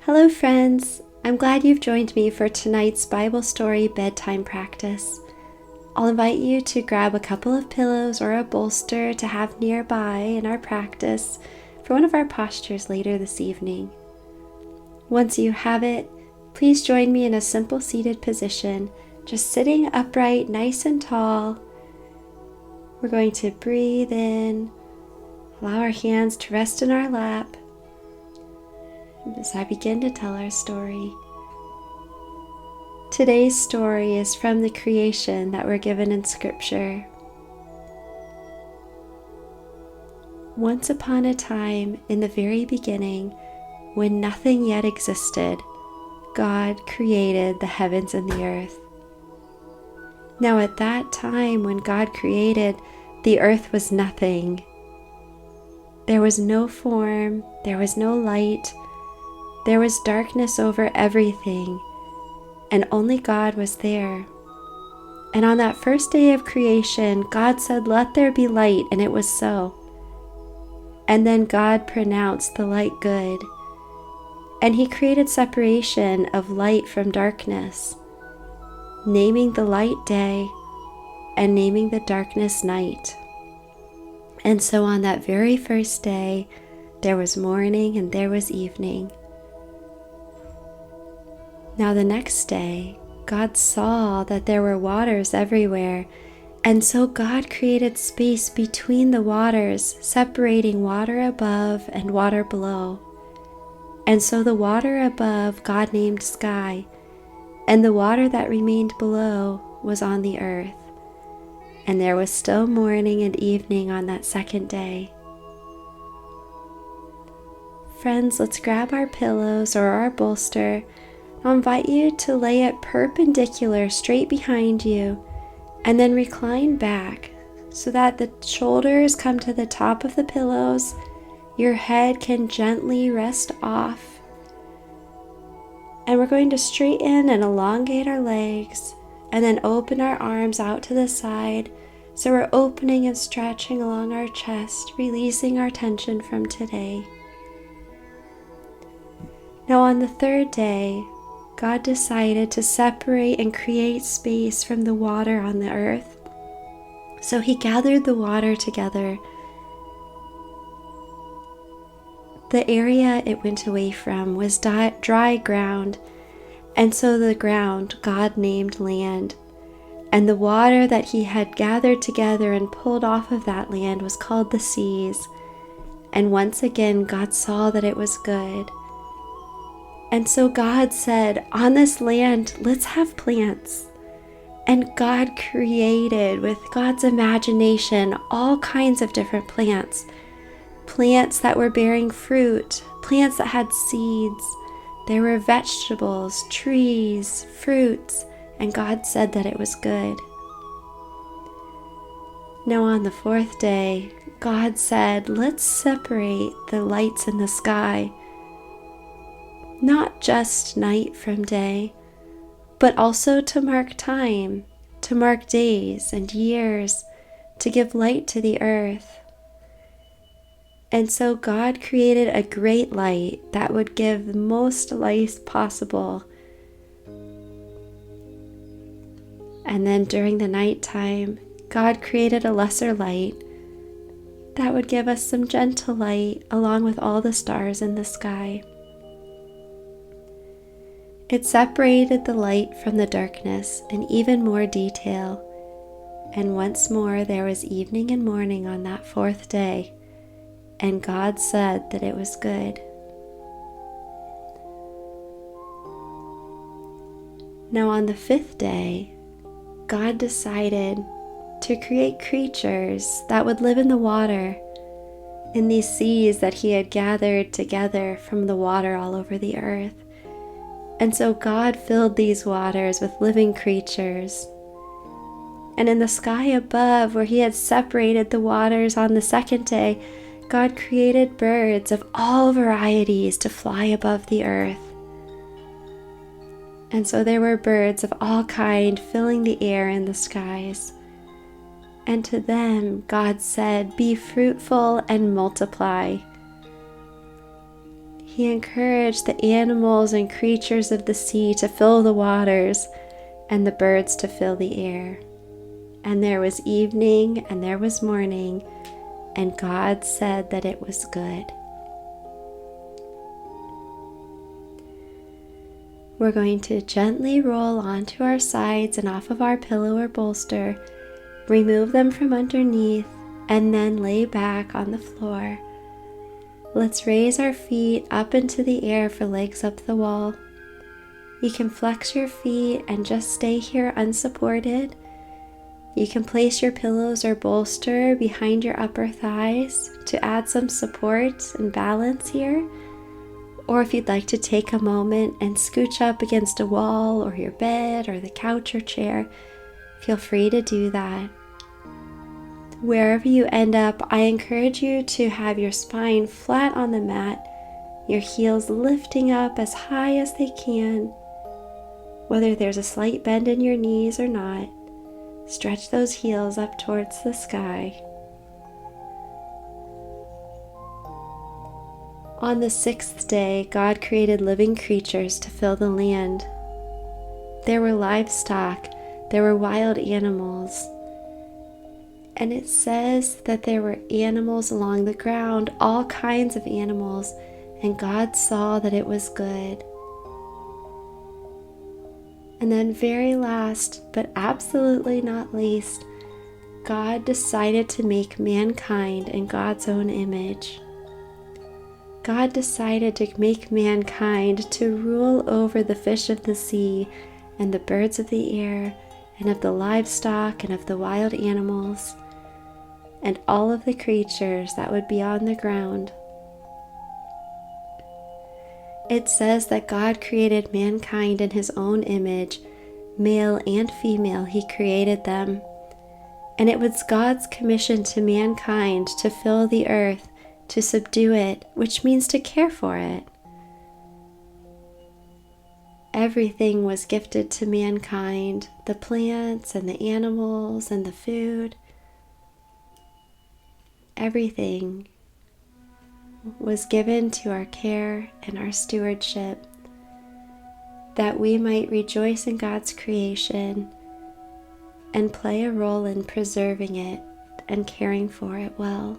Hello friends, I'm glad you've joined me for tonight's Bible story bedtime practice. I'll invite you to grab a couple of pillows or a bolster to have nearby in our practice for one of our postures later this evening. Once you have it, please join me in a simple seated position, just sitting upright, nice and tall. We're going to breathe in, allow our hands to rest in our lap. As I begin to tell our story. Today's story is from the creation that we're given in Scripture. Once upon a time, in the very beginning, when nothing yet existed, God created the heavens and the earth. Now at that time when God created, the earth was nothing. There was no form, there was no light. There was darkness over everything, and only God was there. And on that first day of creation, God said, "Let there be light," and it was so. And then God pronounced the light good, and He created separation of light from darkness, naming the light day and naming the darkness night. And so on that very first day, there was morning and there was evening. Now the next day, God saw that there were waters everywhere, and so God created space between the waters, separating water above and water below. And so the water above God named sky, and the water that remained below was on the earth. And there was still morning and evening on that second day. Friends, let's grab our pillows or our bolster. I'll invite you to lay it perpendicular straight behind you and then recline back so that the shoulders come to the top of the pillows. Your head can gently rest off. And we're going to straighten and elongate our legs and then open our arms out to the side. So we're opening and stretching along our chest, releasing our tension from today. Now on the third day, God decided to separate and create space from the water on the earth. So He gathered the water together. The area it went away from was dry ground, and so the ground God named land. And the water that He had gathered together and pulled off of that land was called the seas. And once again God saw that it was good. And so God said, "On this land, let's have plants." And God created, with God's imagination, all kinds of different plants. Plants that were bearing fruit, plants that had seeds. There were vegetables, trees, fruits, and God said that it was good. Now on the fourth day, God said, "Let's separate the lights in the sky. Not just night from day, but also to mark time, to mark days and years, to give light to the earth." And so God created a great light that would give the most light possible. And then during the nighttime, God created a lesser light that would give us some gentle light along with all the stars in the sky. It separated the light from the darkness in even more detail, and once more there was evening and morning on that fourth day, and God said that it was good. Now on the fifth day, God decided to create creatures that would live in the water, in these seas that He had gathered together from the water all over the earth. And so God filled these waters with living creatures. And in the sky above, where He had separated the waters on the second day, God created birds of all varieties to fly above the earth. And so there were birds of all kinds filling the air in the skies. And to them God said, "Be fruitful and multiply." He encouraged the animals and creatures of the sea to fill the waters and the birds to fill the air. And there was evening and there was morning, and God said that it was good. We're going to gently roll onto our sides and off of our pillow or bolster, remove them from underneath, and then lay back on the floor. Let's raise our feet up into the air for legs up the wall. You can flex your feet and just stay here unsupported. You can place your pillows or bolster behind your upper thighs to add some support and balance here. Or if you'd like to take a moment and scooch up against a wall or your bed or the couch or chair, feel free to do that. Wherever you end up, I encourage you to have your spine flat on the mat, your heels lifting up as high as they can. Whether there's a slight bend in your knees or not, stretch those heels up towards the sky. On the sixth day, God created living creatures to fill the land. There were livestock, there were wild animals. And it says that there were animals along the ground, all kinds of animals, and God saw that it was good. And then very last, but absolutely not least, God decided to make mankind in God's own image. God decided to make mankind to rule over the fish of the sea and the birds of the air and of the livestock and of the wild animals and all of the creatures that would be on the ground. It says that God created mankind in his own image, male and female, he created them. And it was God's commission to mankind to fill the earth, to subdue it, which means to care for it. Everything was gifted to mankind, the plants and the animals and the food. Everything was given to our care and our stewardship, that we might rejoice in God's creation and play a role in preserving it and caring for it well.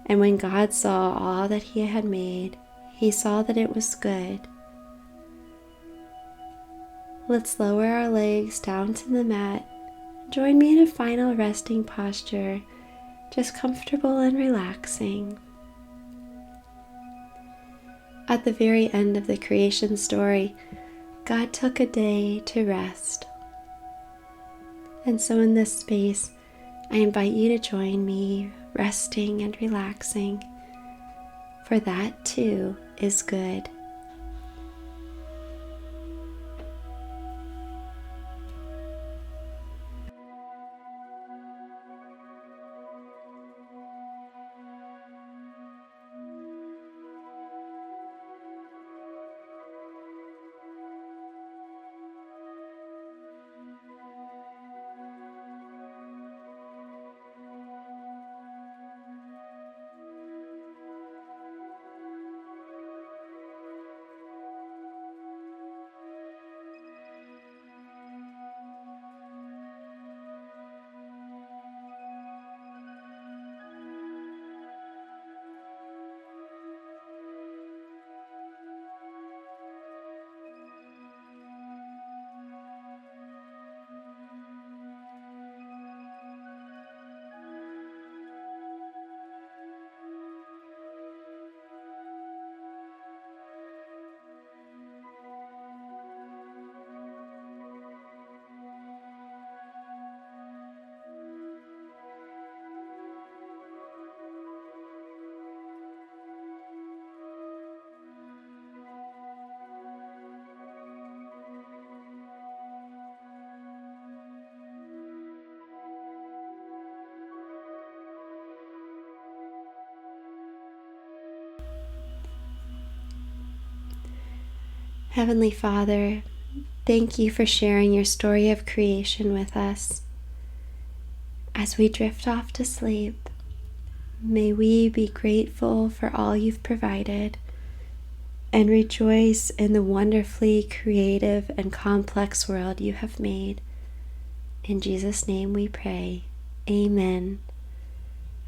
And when God saw all that he had made, he saw that it was good. Let's lower our legs down to the mat. Join me in a final resting posture, just comfortable and relaxing. At the very end of the creation story, God took a day to rest. And so in this space, I invite you to join me, resting and relaxing, for that too is good. Heavenly Father, thank you for sharing your story of creation with us. As we drift off to sleep, May we be grateful for all you've provided and rejoice in the wonderfully creative and complex world you have made. In Jesus' name we pray. Amen.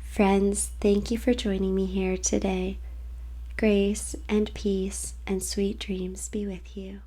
Friends, thank you for joining me here today. Grace and peace and sweet dreams be with you.